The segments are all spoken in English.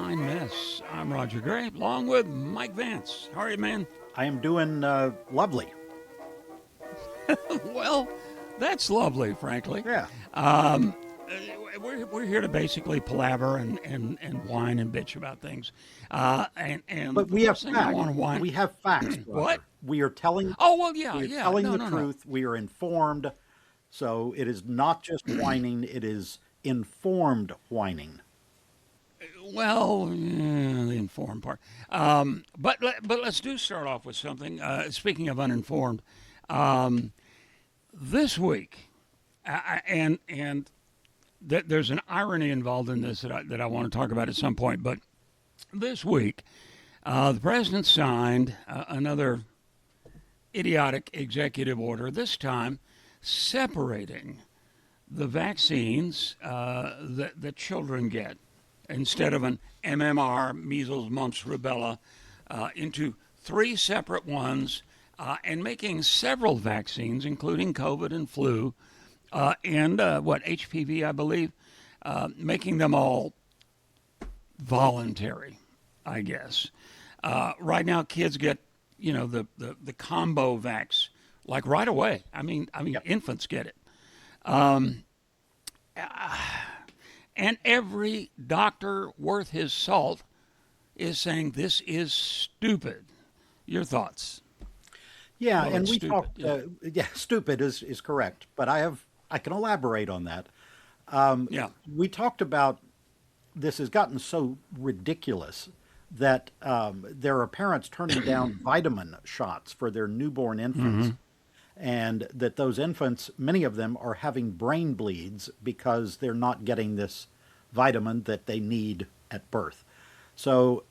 fine mess. I'm Roger Gray, along with Mike Vance. How are you, man? I am doing lovely. Well, that's lovely, frankly. Yeah. Um, we're here to basically palaver and whine and bitch about things. And But the we have first thing I facts. want to whine. We have facts, What? Roger. We are telling Oh, well, yeah, we are yeah. telling No, the no, no. truth. We are informed. So it is not just whining, it is informed whining. Well, the informed part. But let's do start off with something. Speaking of uninformed, um, this week, and there's an irony involved in this that I want to talk about at some point. But this week, the president signed another idiotic executive order. This time, separating the vaccines that children get instead of an MMR, measles, mumps, rubella, into three separate ones and making several vaccines, including COVID and flu, and HPV, I believe, making them all voluntary, I guess. Right now, kids get, the combo vax like right away. Yep. Infants get it. Um, and every doctor worth his salt is saying this is stupid. Your thoughts? Yeah, Well, and it's we stupid. talked. Yeah. Stupid is correct, but I can elaborate on that. Yeah. We talked about this has gotten so ridiculous that there are parents turning down vitamin shots for their newborn infants, and that those infants, many of them, are having brain bleeds because they're not getting this vitamin that they need at birth. So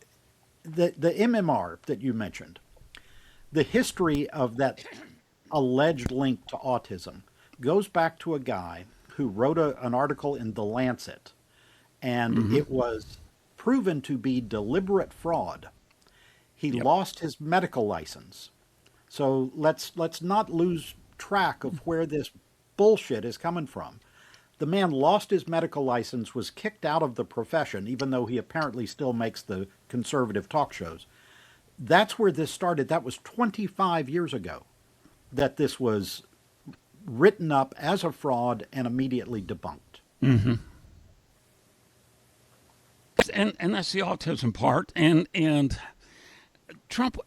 the MMR that you mentioned, the history of that alleged link to autism goes back to a guy who wrote an article in The Lancet, and it was proven to be deliberate fraud. He Yep. lost his medical license. So let's not lose track of where this bullshit is coming from. The man lost his medical license, was kicked out of the profession, even though he apparently still makes the conservative talk shows. That's where this started. That was 25 years ago that this was written up as a fraud and immediately debunked. And that's the autism part. And Trump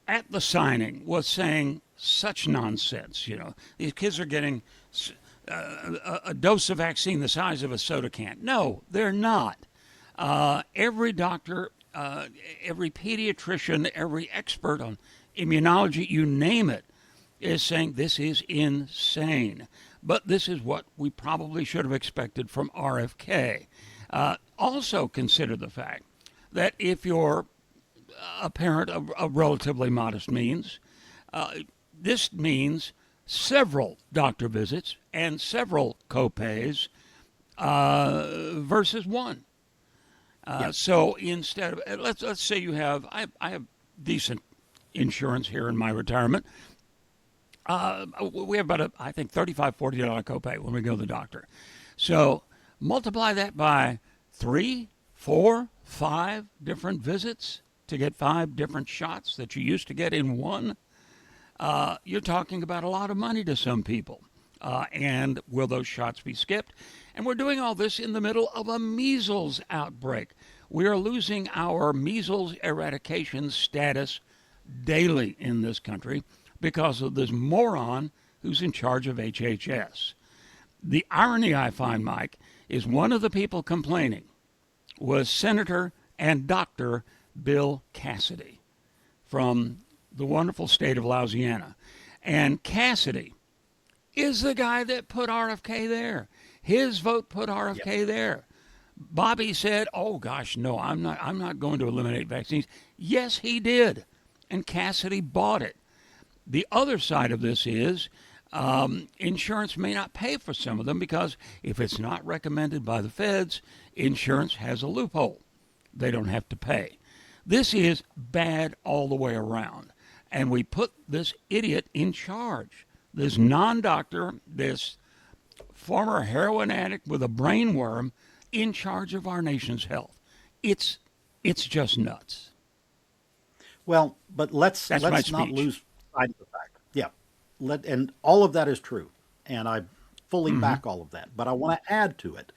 at the signing was saying such nonsense. These kids are getting a dose of vaccine the size of a soda can. No, they're not. Every doctor, every pediatrician, every expert on immunology, you name it, is saying this is insane. But this is what we probably should have expected from RFK. Also consider the fact that if you're a parent of relatively modest means, this means several doctor visits and several copays versus one. So instead of let's say you have I have decent insurance here in my retirement. We have about I think $35-40 copay when we go to the doctor. So multiply that by 3, 4, 5 different visits to get 5 different shots that you used to get in one. You're talking about a lot of money to some people. And will those shots be skipped? And we're doing all this in the middle of a measles outbreak. We are losing our measles eradication status daily in this country because of this moron who's in charge of HHS. The irony I find, Mike, is one of the people complaining was Senator and Dr. Bill Cassidy from the wonderful state of Louisiana. And Cassidy is the guy that put RFK there. His vote put RFK there. Bobby said, "Oh gosh, no, I'm not going to eliminate vaccines." Yes, he did. And Cassidy bought it. The other side of this is insurance may not pay for some of them because if it's not recommended by the feds, insurance has a loophole. They don't have to pay. This is bad all the way around. And we put this idiot in charge, this non-doctor, this former heroin addict with a brain worm in charge of our nation's health. it's it's just nuts. Well, but That's my let's not speech. lose sight of the fact. Yeah, and all of that is true, and I fully back all of that. But I want to add to it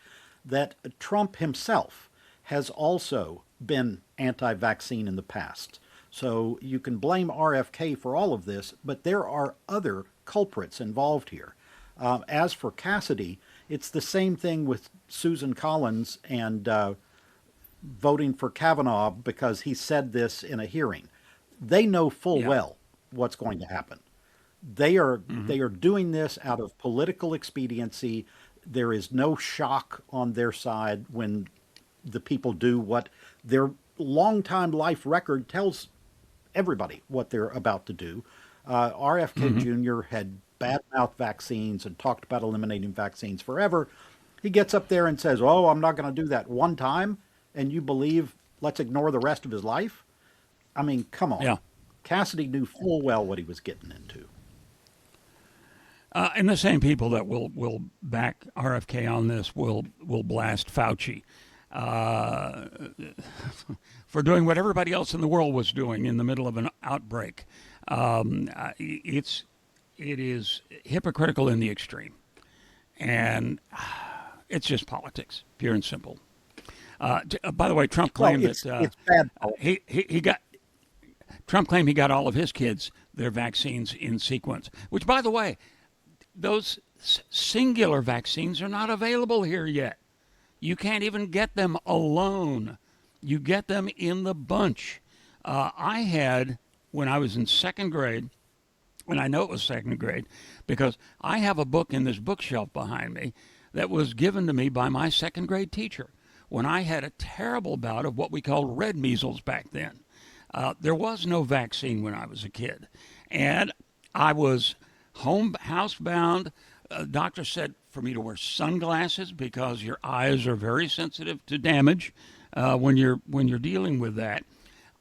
that Trump himself has also been anti-vaccine in the past. So you can blame RFK for all of this, but there are other culprits involved here. As for Cassidy, it's the same thing with Susan Collins and voting for Kavanaugh because he said this in a hearing. They know full Yeah. well what's going to happen. They are doing this out of political expediency. There is no shock on their side when the people do what their longtime life record tells everybody what they're about to do. RFK Jr. had badmouthed vaccines and talked about eliminating vaccines forever. He gets up there and says, "Oh, I'm not going to do that one time," and you believe let's ignore the rest of his life? I mean, come on. Yeah. Cassidy knew full well what he was getting into. And the same people that will back RFK on this will blast Fauci uh, for doing what everybody else in the world was doing in the middle of an outbreak. It is hypocritical in the extreme, and it's just politics, pure and simple. By the way, Trump Well, claimed that it's bad politics. he got Trump claimed he got all of his kids their vaccines in sequence. Which, by the way, those singular vaccines are not available here yet. You can't even get them alone. You get them in the bunch. I had, when I was in second grade, and I know it was second grade because I have a book in this bookshelf behind me that was given to me by my second grade teacher when I had a terrible bout of what we called red measles back then. There was no vaccine when I was a kid. And I was housebound. Doctor said for me to wear sunglasses because your eyes are very sensitive to damage when you're dealing with that.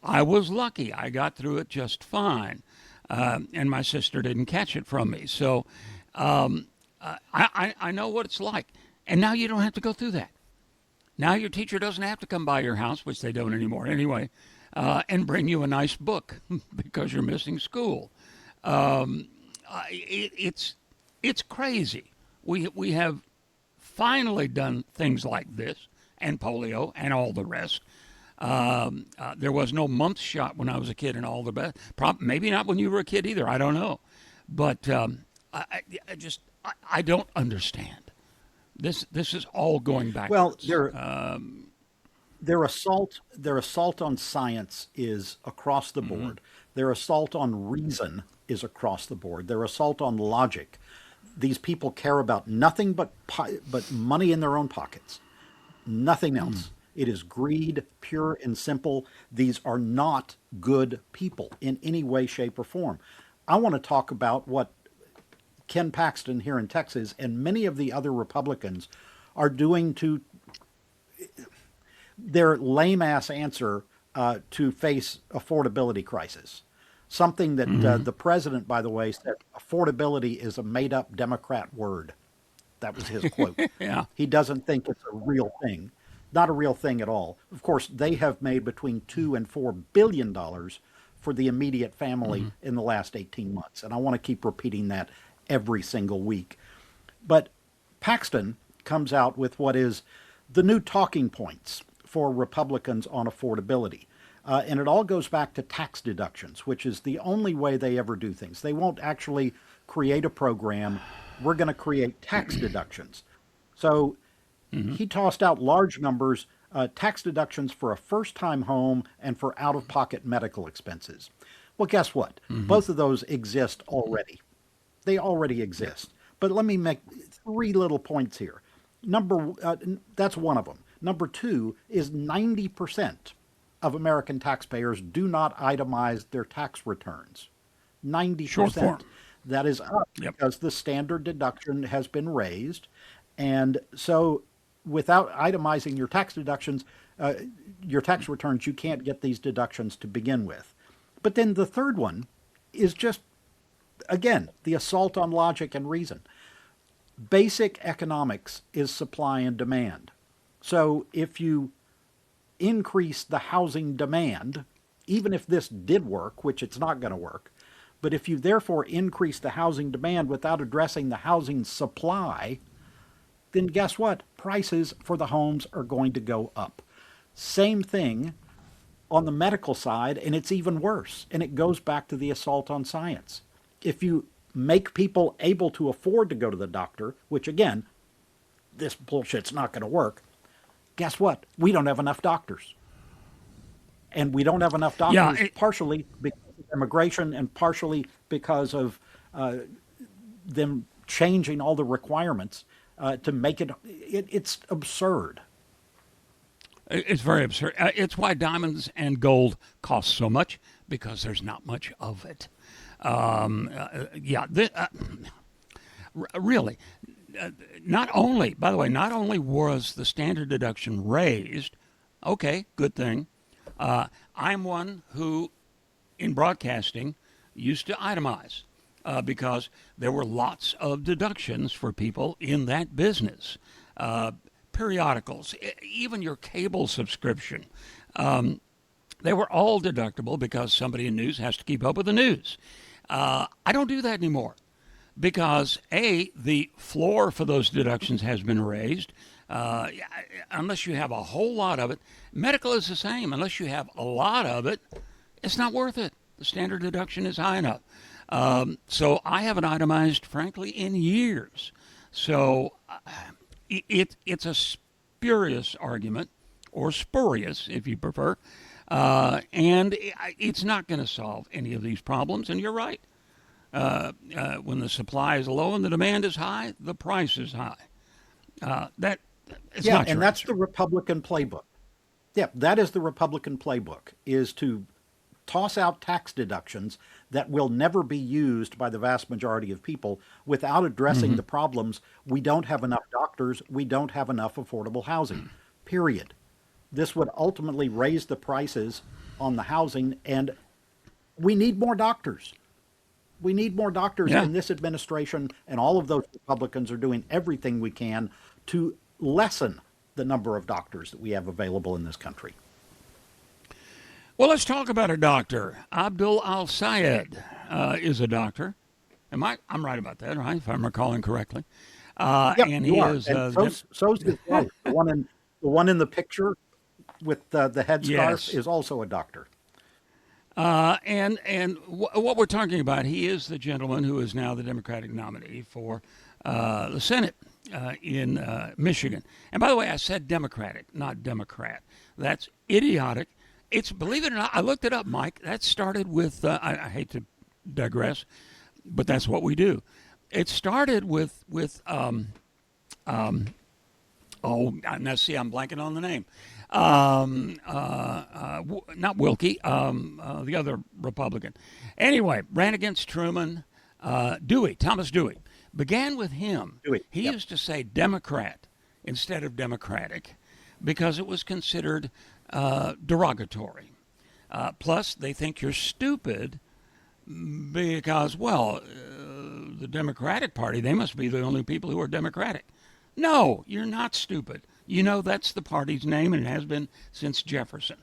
I was lucky. I got through it just fine, and my sister didn't catch it from me. So I know what it's like. And now you don't have to go through that. Now your teacher doesn't have to come by your house, which they don't anymore anyway, and bring you a nice book because you're missing school. It's crazy. We have finally done things like this and polio and all the rest. There was no mumps shot when I was a kid and all the best. Maybe not when you were a kid either. I don't know, but I don't understand. This is all going Well, backwards. their assault on science is across the board. Their assault on reason is across the board. Their assault on logic. These people care about nothing but money in their own pockets. Nothing else. It is greed, pure and simple. These are not good people in any way, shape, or form. I want to talk about what Ken Paxton here in Texas and many of the other Republicans are doing to their lame ass answer to face affordability crisis. Something that the president, by the way, said affordability is a made up Democrat word. That was his quote. Yeah. He doesn't think it's a real thing. Not a real thing at all. Of course, they have made between $2 and $4 billion for the immediate family in the last 18 months. And I want to keep repeating that every single week. But Paxton comes out with what is the new talking points for Republicans on affordability. And it all goes back to tax deductions, which is the only way they ever do things. They won't actually create a program. We're going to create tax deductions. So he tossed out large numbers, tax deductions for a first-time home and for out-of-pocket medical expenses. Well, guess what? Both of those exist already. They already exist. But let me make three little points here. That's one of them. Number two is 90% of American taxpayers do not itemize their tax returns. 90%. Short form. That is up Yep. because the standard deduction has been raised. And so without itemizing your tax deductions, your tax returns, you can't get these deductions to begin with. But then the third one is just, again, the assault on logic and reason. Basic economics is supply and demand. So if you increase the housing demand, even if this did work, which it's not going to work, but if you therefore increase the housing demand without addressing the housing supply, then guess what? Prices for the homes are going to go up. Same thing on the medical side, and it's even worse. And it goes back to the assault on science. If you make people able to afford to go to the doctor, which again, this bullshit's not going to work, guess what? We don't have enough doctors. And we don't have enough doctors partially because of immigration and partially because of them changing all the requirements to make it's absurd. It's very absurd. It's why diamonds and gold cost so much, because there's not much of it. Really. Not only, by the way, not only was the standard deduction raised, okay, good thing. I'm one who, in broadcasting, used to itemize because there were lots of deductions for people in that business. Periodicals, even your cable subscription, they were all deductible because somebody in news has to keep up with the news. I don't do that anymore because, A, the floor for those deductions has been raised. Unless you have a whole lot of it. Medical is the same. Unless you have a lot of it, it's not worth it. The standard deduction is high enough. So I haven't itemized, frankly, in years. So it's a spurious argument, or spurious, if you prefer, and it's not going to solve any of these problems. And you're right. When the supply is low and the demand is high, the price is high. It's not and that's answer. the Republican playbook. Yeah, that is the Republican playbook, is to toss out tax deductions that will never be used by the vast majority of people without addressing the problems. We don't have enough doctors. We don't have enough affordable housing, period. This would ultimately raise the prices on the housing, and we need more doctors. We need more doctors in this administration, and all of those Republicans are doing everything we can to lessen the number of doctors that we have available in this country. Well, let's talk about a doctor. Abdul Al-Sayed is a doctor. I'm right about that, right? If I'm recalling correctly. And he is. So's his wife. The one in the picture with the headscarf is also a doctor. And what we're talking about, he is the gentleman who is now the Democratic nominee for the Senate in Michigan. And by the way, I said Democratic, not Democrat. That's idiotic. It's, believe it or not, I looked it up, Mike. That started with, I hate to digress, but that's what we do. It started with now see, I'm blanking on the name. Not Wilkie, the other Republican. Anyway, ran against Truman. Thomas Dewey. Began with him. He used to say Democrat instead of Democratic because it was considered derogatory. Plus, they think you're stupid because, the Democratic Party, they must be the only people who are Democratic. No, you're not stupid. You know that's the party's name, and it has been since Jefferson.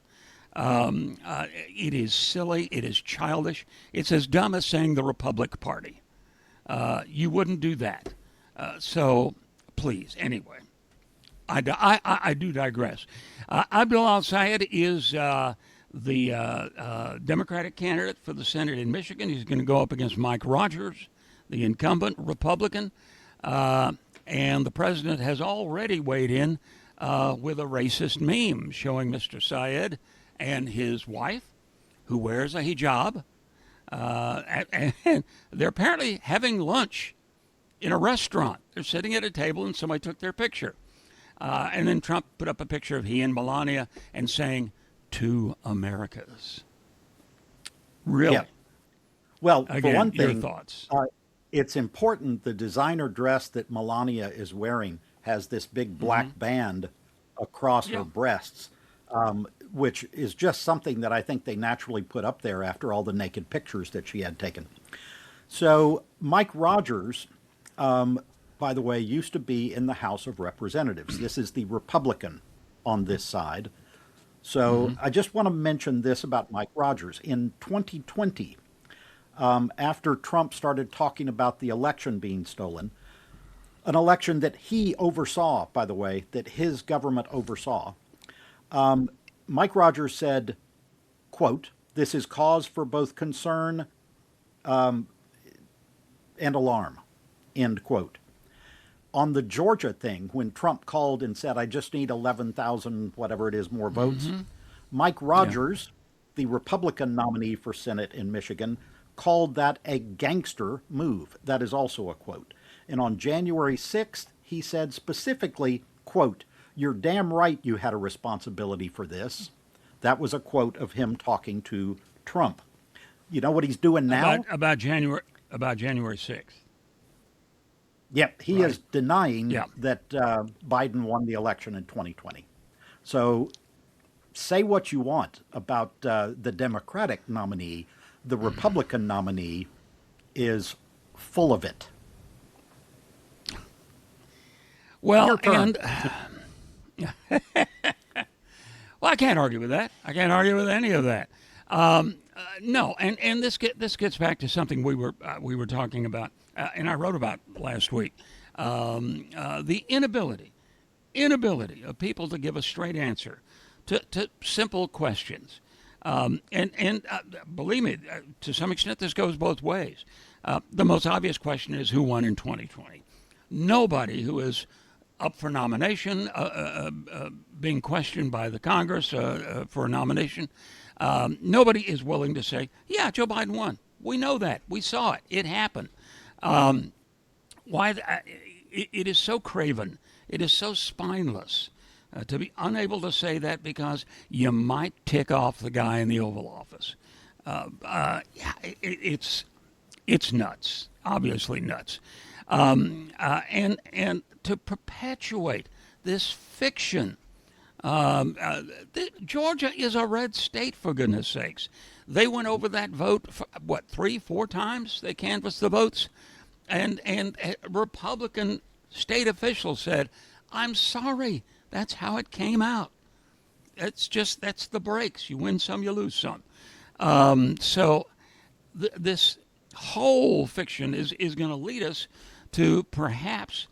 It is silly. It is childish. It's as dumb as saying the Republic Party. You wouldn't do that. So, please, anyway. I do digress. Abdul Al-Sayed is the Democratic candidate for the Senate in Michigan. He's going to go up against Mike Rogers, the incumbent Republican. And the president has already weighed in with a racist meme showing Mr. Syed and his wife, who wears a hijab. And they're apparently having lunch in a restaurant. They're sitting at a table and somebody took their picture. And then Trump put up a picture of he and Melania and saying, "Two Americas." Really? Yeah. Well, again, for one thing, your thoughts. It's important the designer dress that Melania is wearing has this big black band across her breasts, which is just something that I think they naturally put up there after all the naked pictures that she had taken. So Mike Rogers, by the way, used to be in the House of Representatives. This is the Republican on this side. So I just want to mention this about Mike Rogers. In 2020, after Trump started talking about the election being stolen, an election that he oversaw, by the way, that his government oversaw, Mike Rogers said, quote, "This is cause for both concern and alarm," end quote. On the Georgia thing, when Trump called and said, "I just need 11,000, whatever it is, more votes," Mike Yeah. Rogers, the Republican nominee for Senate in Michigan, called that a gangster move. That is also a quote. And on January 6th, he said specifically, quote, "You're damn right you had a responsibility for this." That was a quote of him talking to Trump. You know what he's doing now? About January 6th. Yep, he Right. is denying Yeah. that Biden won the election in 2020. So say what you want about the Democratic nominee, the Republican nominee is full of it. Well, Your turn. and well, I can't argue with that. I can't argue with any of that. No, and this gets back to something we were talking about, and I wrote about last week. The inability of people to give a straight answer to simple questions. And believe me, to some extent, this goes both ways. The most obvious question is who won in 2020. Nobody who is up for nomination, being questioned by the Congress for a nomination, nobody is willing to say, yeah, Joe Biden won. We know that. We saw it. It happened. Why? It is so craven. It is so spineless to be unable to say that because you might tick off the guy in the Oval Office. Yeah, it's nuts. Obviously nuts. And to perpetuate this fiction. Georgia is a red state, for goodness sakes. They went over that vote, what, 3, 4 times? They canvassed the votes. And Republican state officials said, I'm sorry, that's how it came out. That's the breaks. You win some, you lose some. So this whole fiction is going to lead us to perhaps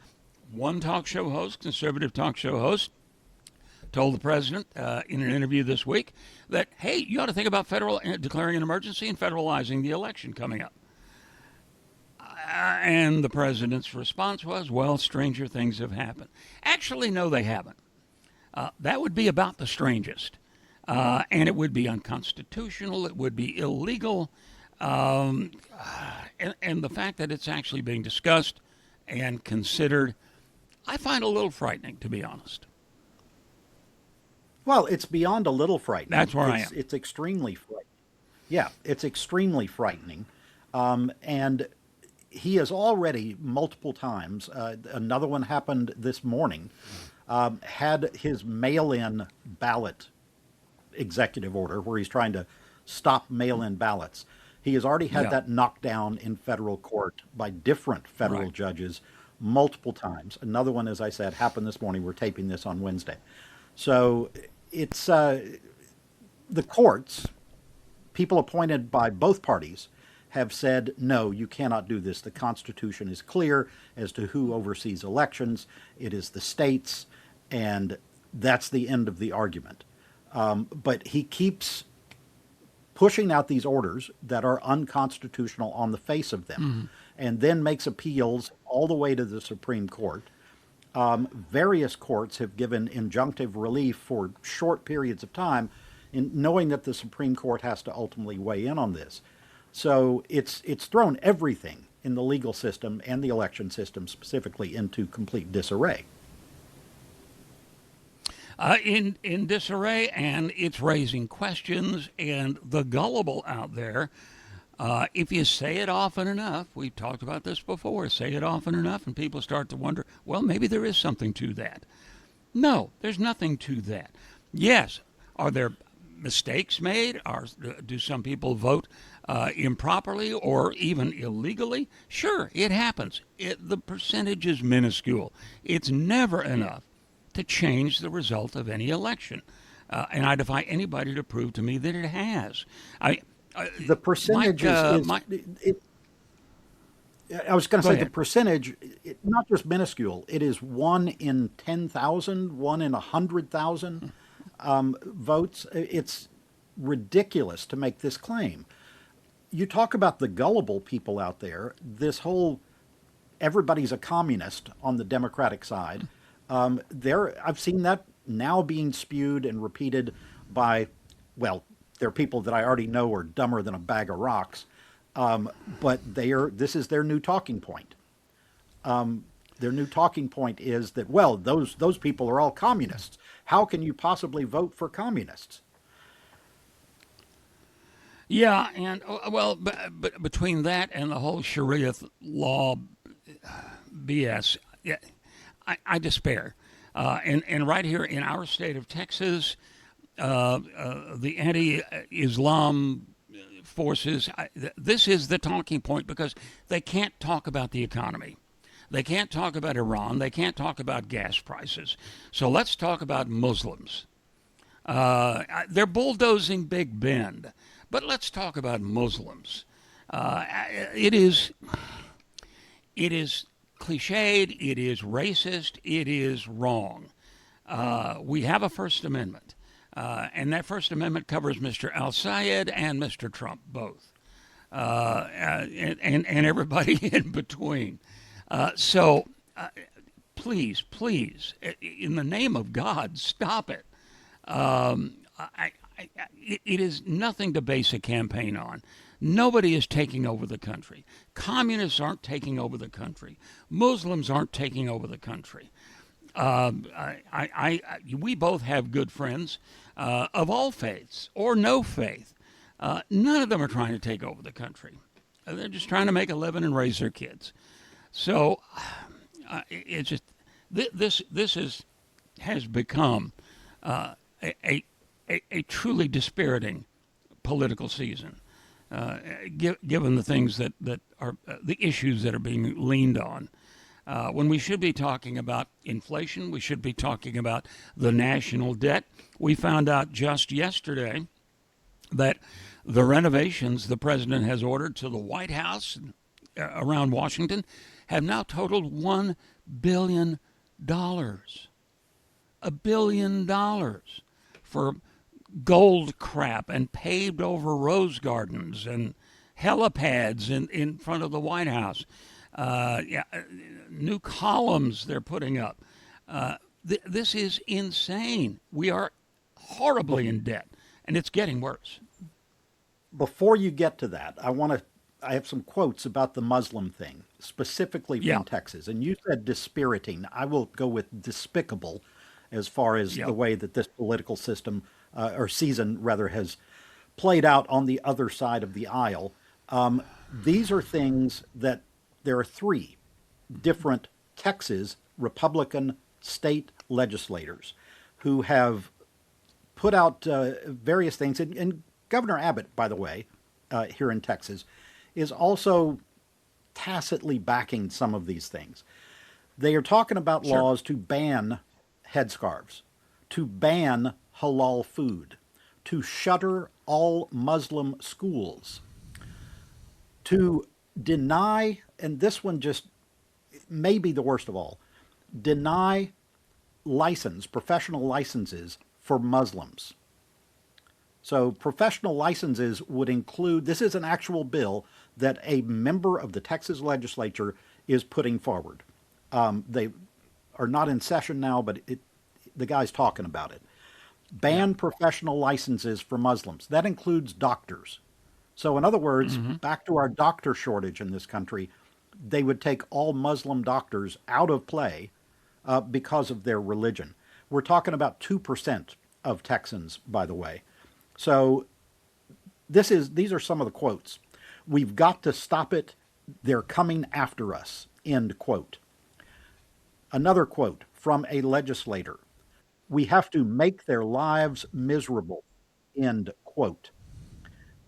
one talk show host, conservative talk show host, told the president in an interview this week that, hey, you ought to think about declaring an emergency and federalizing the election coming up. And the president's response was, well, stranger things have happened. Actually, no, they haven't. That would be about the strangest. And it would be unconstitutional. It would be illegal. And the fact that it's actually being discussed and considered, I find a little frightening, to be honest. Well, it's beyond a little frightening. That's where I am. It's extremely frightening. Yeah, it's extremely frightening. And he has already multiple times, another one happened this morning, had his mail-in ballot executive order where he's trying to stop mail-in ballots. He has already had that knocked down in federal court by different federal judges multiple times. Another one, as I said, happened this morning. We're taping this on Wednesday. So it's the courts, people appointed by both parties, have said, no, you cannot do this. The Constitution is clear as to who oversees elections. It is the states, and that's the end of the argument. But he keeps pushing out these orders that are unconstitutional on the face of them, and then makes appeals all the way to the Supreme Court. Various courts have given injunctive relief for short periods of time, in knowing that the Supreme Court has to ultimately weigh in on this. So it's thrown everything in the legal system and the election system specifically into complete disarray. In disarray, and it's raising questions, and the gullible out there, if you say it often enough, we've talked about this before, say it often enough and people start to wonder, well, maybe there is something to that. No, there's nothing to that. Yes, are there mistakes made? Do some people vote improperly or even illegally? Sure, it happens. The percentage is minuscule. It's never enough to change the result of any election. And I defy anybody to prove to me that it has. I, The Mike, percentage is Mike, I was going to go say the ahead. percentage, not just minuscule, it is 1 in 10,000, 1 in 100,000 votes. It's ridiculous to make this claim. You talk about the gullible people out there, this whole everybody's a communist on the Democratic side. I've seen that now being spewed and repeated by, well, there are people that I already know are dumber than a bag of rocks, but this is their new talking point. Their new talking point is that, well, those people are all communists. How can you possibly vote for communists? Yeah, and well, but between that and the whole Sharia law BS, yeah, I despair. And right here in our state of Texas, the anti-Islam forces. This is the talking point because they can't talk about the economy. They can't talk about Iran. They can't talk about gas prices. So let's talk about Muslims. They're bulldozing Big Bend, but let's talk about Muslims. Uh, it is it is cliched. It is racist. It is wrong. We have a First Amendment, and that First Amendment covers Mr. Al Sayed and Mr. Trump both, and everybody in between. So please, in the name of God, stop it. It is nothing to base a campaign on. Nobody is taking over the country. Communists aren't taking over the country. Muslims aren't taking over the country. We both have good friends of all faiths or no faith. None of them are trying to take over the country. They're just trying to make a living and raise their kids. So it's just this has become a, a a truly dispiriting political season, given the things that are the issues that are being leaned on. When we should be talking about inflation, we should be talking about the national debt. We found out just yesterday that the renovations the president has ordered to the White House around Washington have now totaled $1 billion. $1 billion for gold crap and paved over rose gardens and helipads in front of the White House. Yeah, new columns they're putting up. This is insane. We are horribly in debt, and it's getting worse. Before you get to that, I have some quotes about the Muslim thing, specifically Yeah, from Texas. And you said dispiriting. I will go with despicable as far as yeah, the way that this political system, or season rather, has played out on the other side of the aisle. These are things that there are three different Texas Republican state legislators who have put out various things. And Governor Abbott, by the way, here in Texas, is also tacitly backing some of these things. They are talking about sure. laws to ban headscarves, to ban halal food, to shutter all Muslim schools, to deny, and this one just may be the worst of all, deny professional licenses for Muslims. So professional licenses would include, this is an actual bill that a member of the Texas legislature is putting forward. They are not in session now, but the guy's talking about it. Yeah. Ban professional licenses for Muslims. That includes doctors. So in other words, Hmm. back to our doctor shortage in this country, they would take all Muslim doctors out of play because of their religion. We're talking about 2% of Texans, by the way. So these are some of the quotes. We've got to stop it. They're coming after us. End quote. Another quote from a legislator. We have to make their lives miserable. End quote.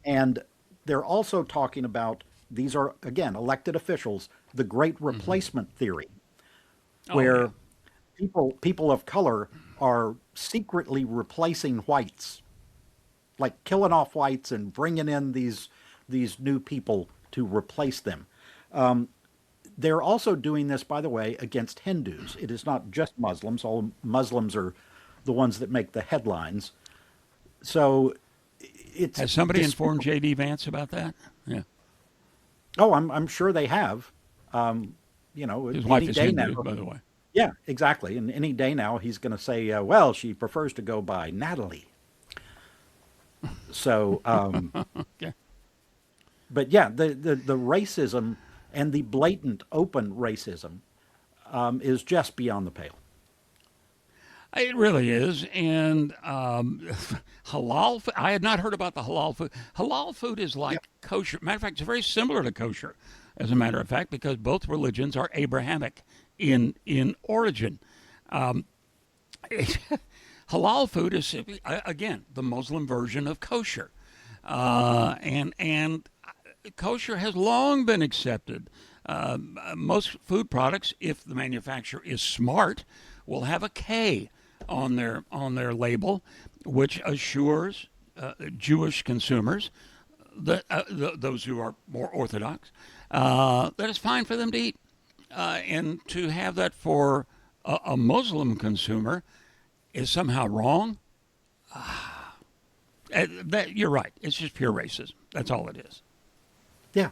And they're also talking about, these are, again, elected officials, the great Hmm. replacement theory, Oh yeah. where people of color are secretly replacing whites, like killing off whites and bringing in these new people to replace them. They're also doing this, by the way, against Hindus. It is not just Muslims. All Muslims are the ones that make the headlines. So it's Has somebody despicable. informed J.D. Vance about that? Yeah. Oh, I'm sure they have. His wife Any is day Hindu, now. by the way. Yeah, exactly. And any day now, he's going to say, well, she prefers to go by Natalie. So, Okay. but yeah, the racism and the blatant open racism is just beyond the pale. It really is. And halal, I had not heard about the halal food. Halal food is Yeah. like kosher. Matter of fact, it's very similar to kosher, as a matter of fact, because both religions are Abrahamic in origin. Halal food is simply, again, the Muslim version of kosher. And kosher has long been accepted. Most food products, if the manufacturer is smart, will have a K on their label, which assures Jewish consumers that those who are more orthodox that it's fine for them to eat, and to have that for a Muslim consumer is somehow wrong. That you're right. It's just pure racism. That's all it is. Yeah.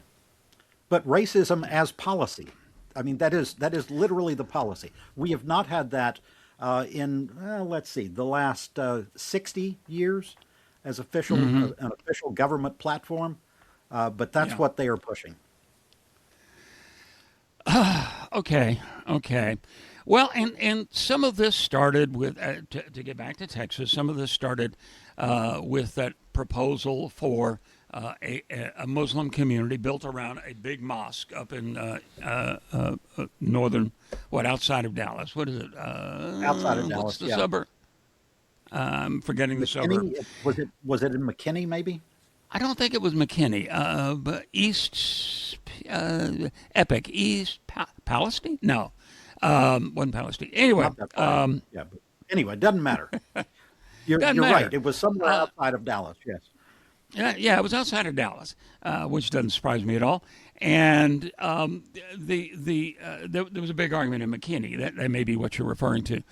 But racism as policy, I mean, that is literally the policy. We have not had that in, let's see, the last 60 years as an official government platform. But that's Yeah. what they are pushing. Okay. Okay. Well, and some of this started with to get back to Texas. Some of this started with that proposal for a Muslim community built around a big mosque up in northern, outside of Dallas. What is it? Outside of What's Dallas, the yeah. suburb? I'm forgetting the suburb. McKinney, was it in McKinney maybe? I don't think it was McKinney, but Epic, Palestine? No, wasn't Palestine. Anyway, Not that far. Yeah, but anyway, it doesn't matter. doesn't You're right. matter. It was somewhere outside of Dallas. Yes. Yeah, it was outside of Dallas, which doesn't surprise me at all. And there was a big argument in McKinney. That may be what you're referring to,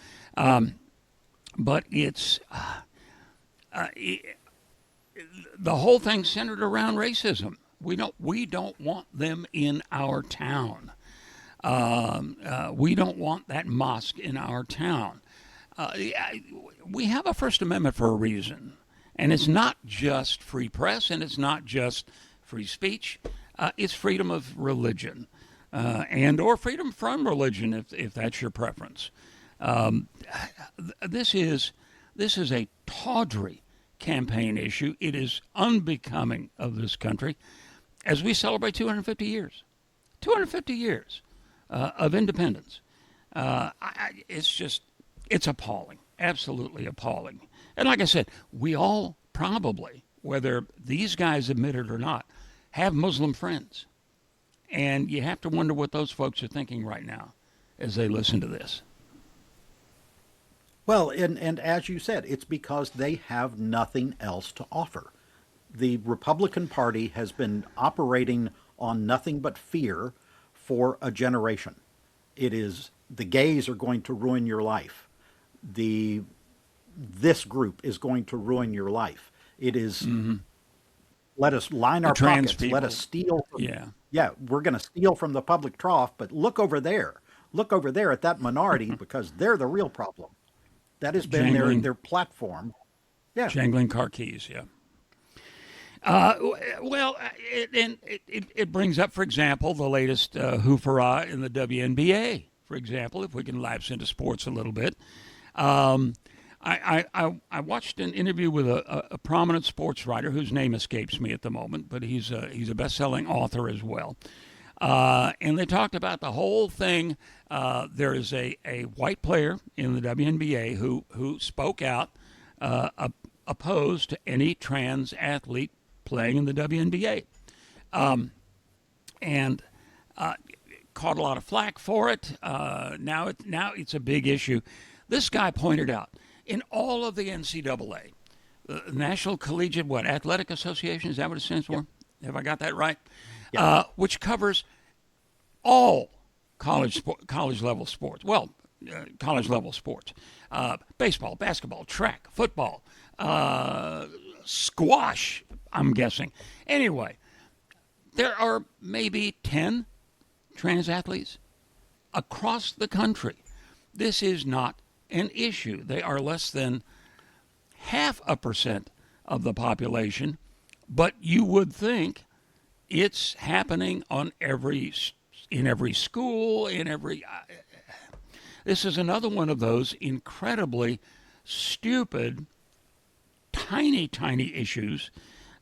but the whole thing centered around racism. We don't want them in our town. We don't want that mosque in our town. We have a First Amendment for a reason, and it's not just free press, and it's not just free speech. It's freedom of religion, and or freedom from religion, if that's your preference. This is a tawdry campaign issue. It is unbecoming of this country as we celebrate 250 years. 250 years of independence. It's appalling, absolutely appalling. And like I said, we all probably, whether these guys admit it or not, have Muslim friends. And you have to wonder what those folks are thinking right now as they listen to this. Well, and as you said, it's because they have nothing else to offer. The Republican Party has been operating on nothing but fear for a generation. It is the gays are going to ruin your life. This group is going to ruin your life. It is, let us line The our trans pockets. Let us people. steal. Yeah. Yeah, we're going to steal from the public trough, but look over there. Look over there at that minority because they're the real problem. That has been Jangling, their platform. Yeah. jangling car keys, yeah. Well, it brings up, for example, the latest hoofah in the WNBA, for example, if we can lapse into sports a little bit. I watched an interview with a prominent sports writer whose name escapes me at the moment, but he's a best-selling author as well. And they talked about the whole thing. There is a white player in the WNBA who spoke out opposed to any trans athlete playing in the WNBA. And caught a lot of flack for it. Now it's a big issue. This guy pointed out in all of the NCAA, the National Collegiate Athletic Association, is that what it stands for? Have I got that right? Which covers all college level sports. Well, college level sports, baseball, basketball, track, football, squash. I'm guessing. Anyway, there are maybe 10 trans athletes across the country. This is not an issue. They are less than 0.5% of the population, but you would think it's happening in every school, in every. This is another one of those incredibly stupid, tiny issues.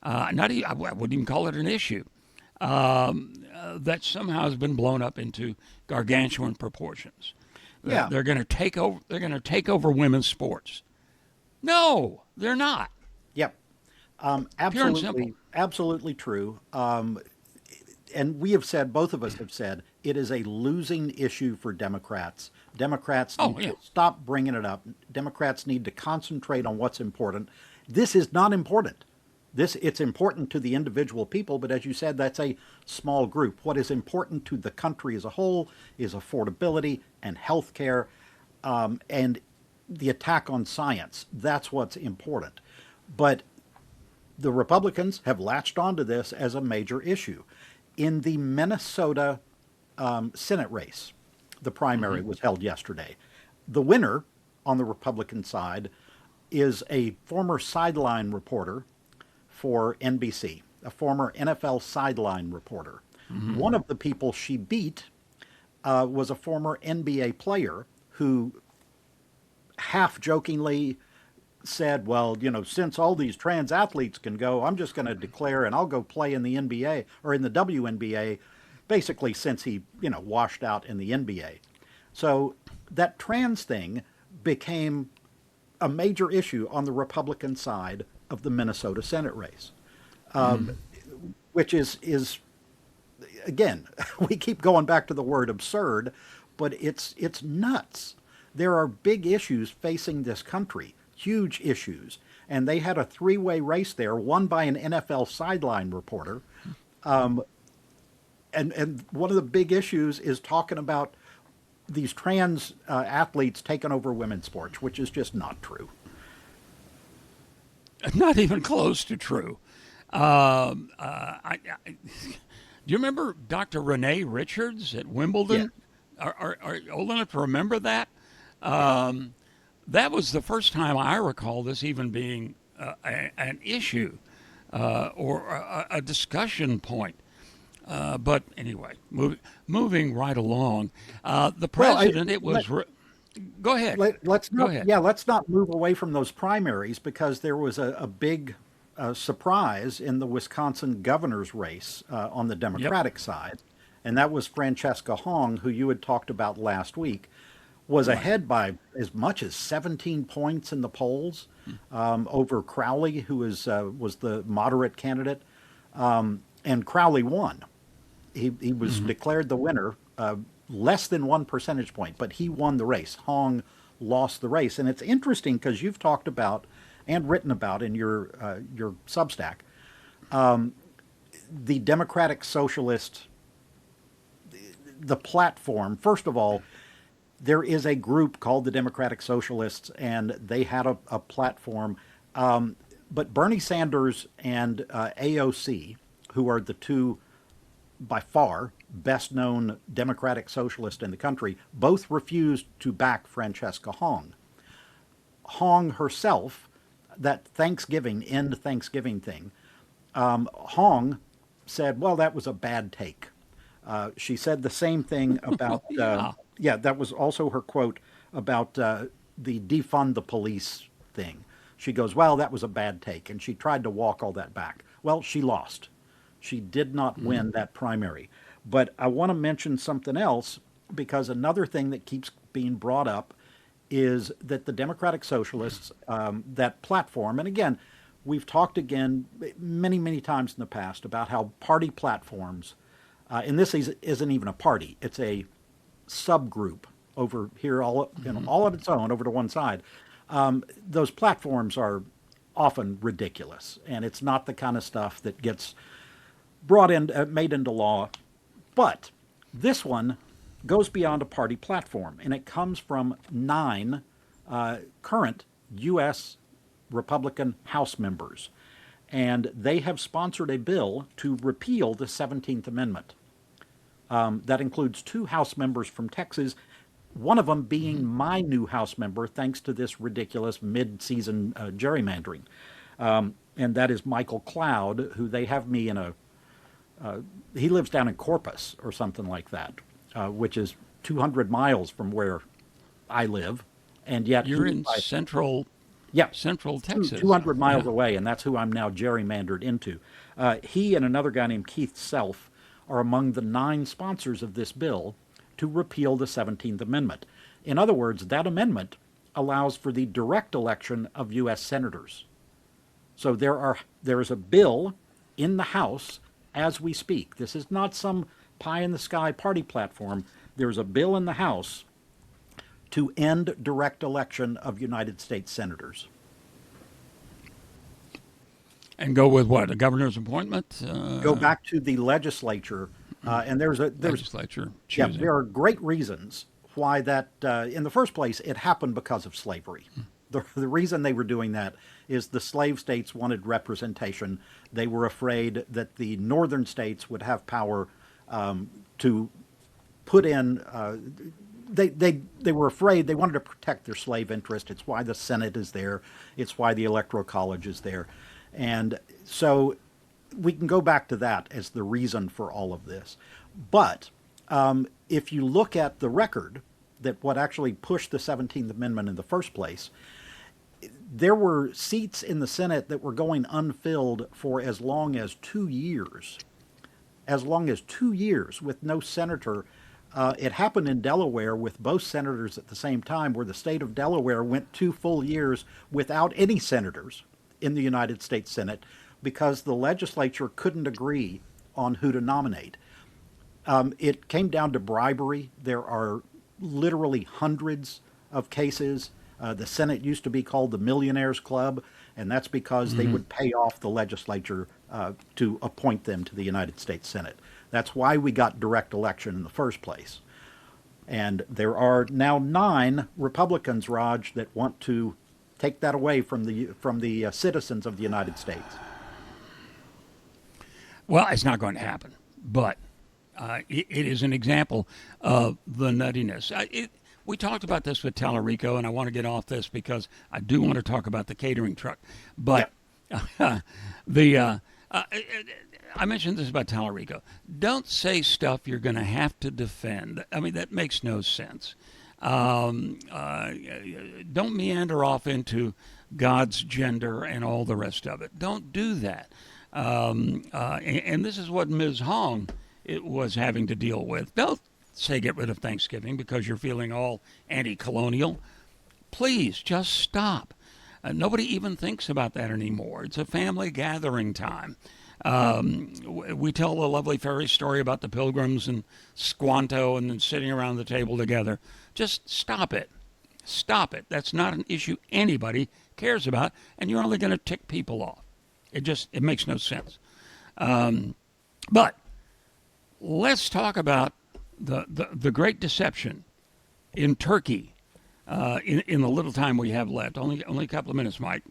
I wouldn't even call it an issue. That somehow has been blown up into gargantuan proportions. Yeah. They're going to take over. They're going to take over women's sports. No, they're not. Yep. Absolutely, absolutely true. And we have said, both of us have said, it is a losing issue for Democrats. Democrats need to stop bringing it up. Democrats need to concentrate on what's important. This is not important. It's important to the individual people, but as you said, that's a small group. What is important to the country as a whole is affordability and health care, and the attack on science. That's what's important. But the Republicans have latched onto this as a major issue. In the Minnesota Senate race, the primary was held yesterday. The winner on the Republican side is a former sideline reporter for NBC, a former NFL sideline reporter. One of the people she beat was a former NBA player who half jokingly said, well, since all these trans athletes can go, I'm just going to declare and I'll go play in the NBA or in the WNBA, basically since he, washed out in the NBA. So that trans thing became a major issue on the Republican side of the Minnesota Senate race, which is again, we keep going back to the word absurd, but it's nuts. There are big issues facing this country, huge issues, and they had a three-way race there, won by an NFL sideline reporter, and one of the big issues is talking about these trans athletes taking over women's sports, which is just not true. Not even close to true. Do you remember Dr. Renee Richards at Wimbledon? Yeah. Are you old enough to remember that? That was the first time I recall this even being an issue or a discussion point. But anyway, moving right along, the president, go ahead. Let's not, Go ahead. let's not move away from those primaries, because there was a big surprise in the Wisconsin governor's race on the Democratic side, and that was Francesca Hong, who you had talked about last week, was ahead by as much as 17 points in the polls over Crowley, who was the moderate candidate, and Crowley won. He was declared the winner, less than 1 percentage point, but he won the race. Hong lost the race. And it's interesting because you've talked about and written about in your Substack the Democratic Socialist, the platform. First of all, there is a group called the Democratic Socialists, and they had a platform. But Bernie Sanders and AOC, who are the two by far best known Democratic Socialists in the country, both refused to back Francesca Hong. Hong herself, that end Thanksgiving thing, Hong said, well, that was a bad take. She said the same thing about, that was also her quote about the defund the police thing. She goes, well, that was a bad take. And she tried to walk all that back. Well, she lost. She did not win that primary. But I want to mention something else, because another thing that keeps being brought up is that the Democratic Socialists, that platform, and again, we've talked again many times in the past about how party platforms And this isn't even a party; it's a subgroup over here, all all on its own, over to one side. Those platforms are often ridiculous, and it's not the kind of stuff that gets brought in, made into law. But this one goes beyond a party platform, and it comes from 9 current U.S. Republican House members, and they have sponsored a bill to repeal the 17th Amendment. That includes 2 House members from Texas, one of them being my new House member, thanks to this ridiculous mid-season gerrymandering. And that is Michael Cloud, who they have me in a, he lives down in Corpus or something like that, which is 200 miles from where I live. And yet You're in central yeah, Central Texas. 200 miles Yeah. away, and that's who I'm now gerrymandered into. He and another guy named Keith Self are among the 9 sponsors of this bill to repeal the 17th Amendment. In other words, that amendment allows for the direct election of U.S. senators. So there is a bill in the House as we speak. This is not some pie in the sky party platform. There's a bill in the House to end direct election of United States senators. And go with what? A governor's appointment? Go back to the legislature, and there's Legislature yeah, choosing. there are great reasons why that. In the first place, it happened because of slavery. The reason they were doing that is the slave states wanted representation. They were afraid that the northern states would have power to put in. They were afraid. They wanted to protect their slave interest. It's why the Senate is there. It's why the Electoral College is there. And so we can go back to that as the reason for all of this. But if you look at the record, that what actually pushed the 17th Amendment in the first place, there were seats in the Senate that were going unfilled for as long as 2 years. As long as 2 years with no senator. It happened in Delaware with both senators at the same time, where the state of Delaware went 2 full years without any senators in the United States Senate because the legislature couldn't agree on who to nominate. It came down to bribery. There are literally hundreds of cases. The Senate used to be called the Millionaires Club, and that's because they would pay off the legislature to appoint them to the United States Senate. That's why we got direct election in the first place. And there are now 9 Republicans, Raj, that want to take that away from the citizens of the United States. Well, it's not going to happen, but it is an example of the nuttiness. We talked about this with Tallarico, and I want to get off this because I do want to talk about the catering truck. But I mentioned this about Tallarico. Don't say stuff you're going to have to defend. I mean, that makes no sense. Don't meander off into God's gender and all the rest of it. Don't do that. And this is what Ms. Hong was having to deal with. Don't say get rid of Thanksgiving because you're feeling all anti-colonial. Please just stop. Nobody even thinks about that anymore. It's a family gathering time. We tell a lovely fairy story about the pilgrims and Squanto and then sitting around the table together. Just stop it. Stop it. That's not an issue anybody cares about, and you're only going to tick people off. It makes no sense. But let's talk about the great deception in Turkey in the little time we have left. Only a couple of minutes, Mike.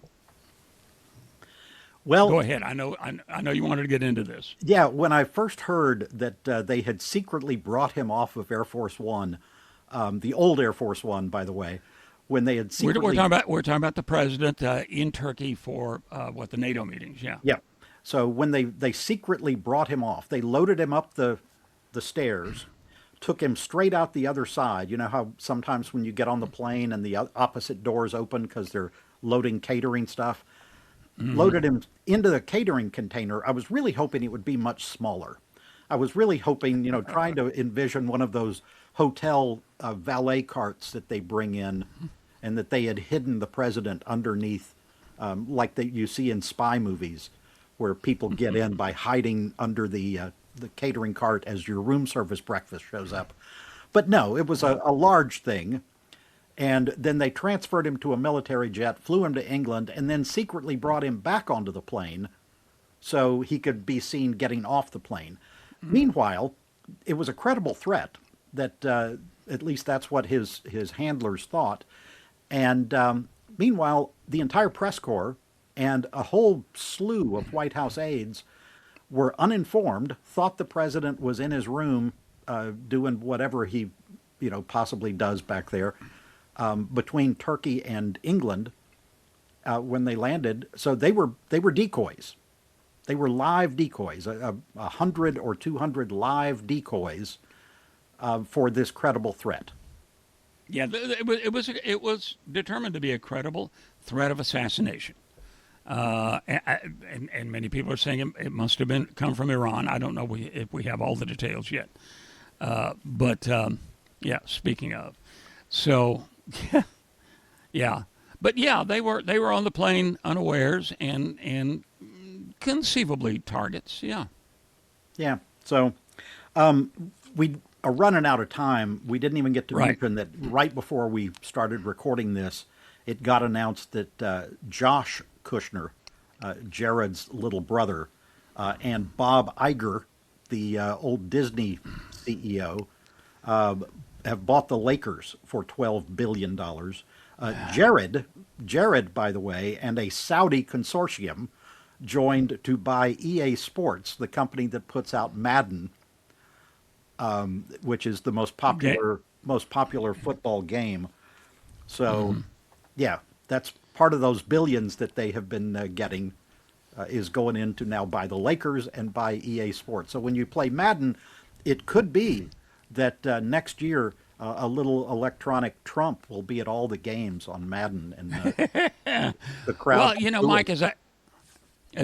Well, go ahead. I know you wanted to get into this. Yeah, when I first heard that they had secretly brought him off of Air Force One, the old Air Force One, by the way, when they had secretly we're talking about the president in Turkey for the NATO meetings. Yeah. Yeah. So when they secretly brought him off, they loaded him up the stairs, took him straight out the other side. You know how sometimes when you get on the plane and the opposite doors open because they're loading catering stuff. Loaded him into the catering container. I was really hoping it would be much smaller. I was really hoping, trying to envision one of those hotel valet carts that they bring in, and that they had hidden the president underneath, like that you see in spy movies, where people get in by hiding under the the catering cart as your room service breakfast shows up. But no, it was a large thing. And then they transferred him to a military jet, flew him to England, and then secretly brought him back onto the plane so he could be seen getting off the plane. Meanwhile, it was a credible threat that at least that's what his handlers thought. And meanwhile, the entire press corps and a whole slew of White House aides were uninformed, thought the president was in his room doing whatever he, possibly does back there between Turkey and England when they landed. So they were decoys. They were live decoys, 100 or 200 live decoys for this credible threat. Yeah, it was determined to be a credible threat of assassination. And many people are saying it must have come from Iran. I don't know if we have all the details yet. But speaking of, so yeah, but yeah, they were on the plane unawares and conceivably targets. Yeah. Yeah. So we are running out of time. We didn't even get to mention that right before we started recording this, it got announced that Josh Kushner, Jared's little brother, and Bob Iger, the old Disney CEO, have bought the Lakers for $12 billion. Jared, by the way, and a Saudi consortium joined to buy EA Sports, the company that puts out Madden, which is the most popular football game. So, yeah, that's part of those billions that they have been getting is going in to now buy the Lakers and buy EA Sports. So when you play Madden, it could be that next year a little electronic Trump will be at all the games on Madden, and the crowd. Well, Mike, as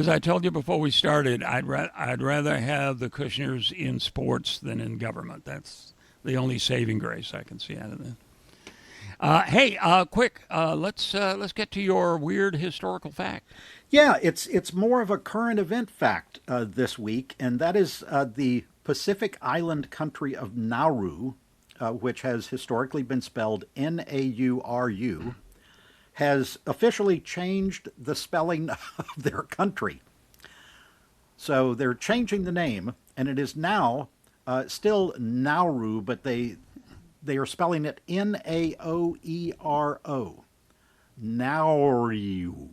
I told you before we started, I'd rather have the Kushners in sports than in government. That's the only saving grace I can see out of that. Hey, quick, let's get to your weird historical fact. Yeah, it's more of a current event fact this week, and that is the Pacific Island country of Nauru, which has historically been spelled Nauru, has officially changed the spelling of their country. So they're changing the name, and it is now still Nauru, but they are spelling it Naoero. Nauru.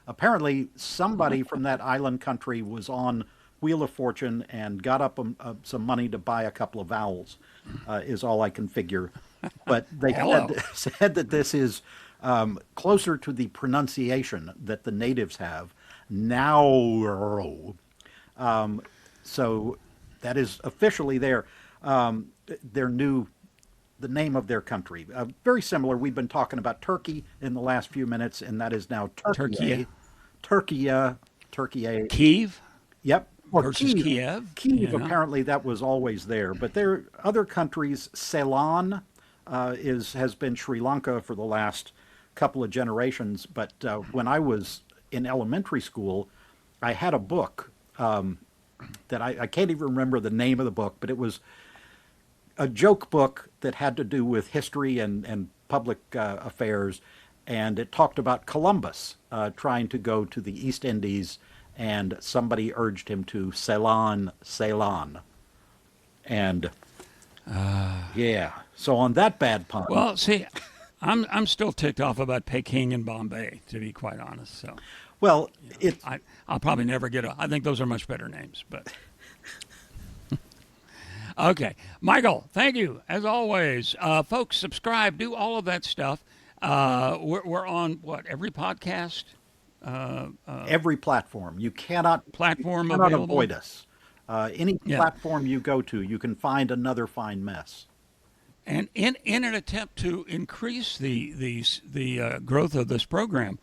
Apparently, somebody from that island country was on Wheel of Fortune and got up some money to buy a couple of vowels, is all I can figure. But they said that this is closer to the pronunciation that the natives have, Nauru. So that is officially their the name of their country. Very similar. We've been talking about Turkey in the last few minutes, and that is now Turkey. Turkey. Kiev? Yep. Or versus Kiev. Kiev, apparently that was always there. But there are other countries. Ceylon has been Sri Lanka for the last couple of generations. But when I was in elementary school, I had a book that I can't even remember the name of the book, but it was a joke book that had to do with history and public affairs. And it talked about Columbus trying to go to the East Indies, and somebody urged him to Ceylon. And yeah, so on that bad pun. Well, see, I'm still ticked off about Peking and Bombay, to be quite honest. So, well, I'll probably never get I think those are much better names, but. Okay. Michael, thank you, as always. Folks, subscribe, do all of that stuff. We're on, every podcast? Every platform. You cannot available? avoid us. Any platform you go to, you can find another fine mess. And in an attempt to increase the growth of this program,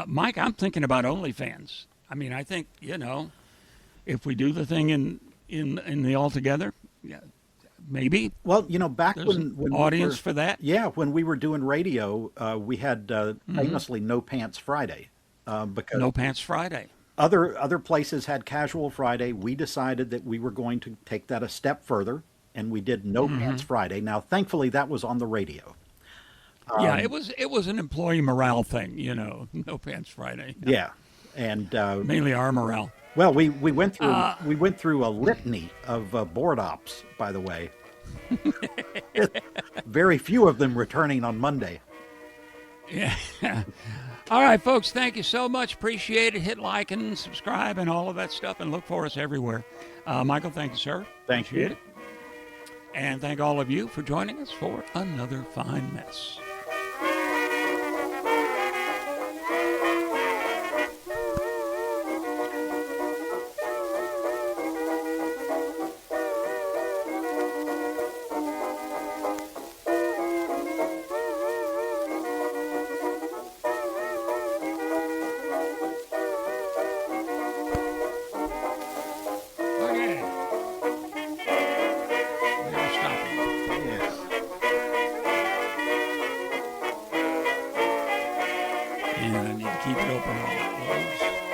Mike, I'm thinking about OnlyFans. I mean, I think, if we do the thing in the altogether, yeah, maybe. Well, back when audience for that. Yeah, when we were doing radio, we had famously No Pants Friday. Because No Pants Friday. Other places had Casual Friday. We decided that we were going to take that a step further, and we did No Pants Friday. Now, thankfully, that was on the radio. Yeah, it was an employee morale thing, No Pants Friday. Yeah, and Mainly our morale. well, we went through a litany of board ops. By the way, very few of them returning on Monday. Yeah. All right, folks, thank you so much. Appreciate it. Hit like and subscribe and all of that stuff, and look for us everywhere. Michael, thank you, sir. Thank Appreciate you. it. And thank all of you for joining us for another fine mess. Okay. We are stopping. Yes. And I need to keep it open while it loads.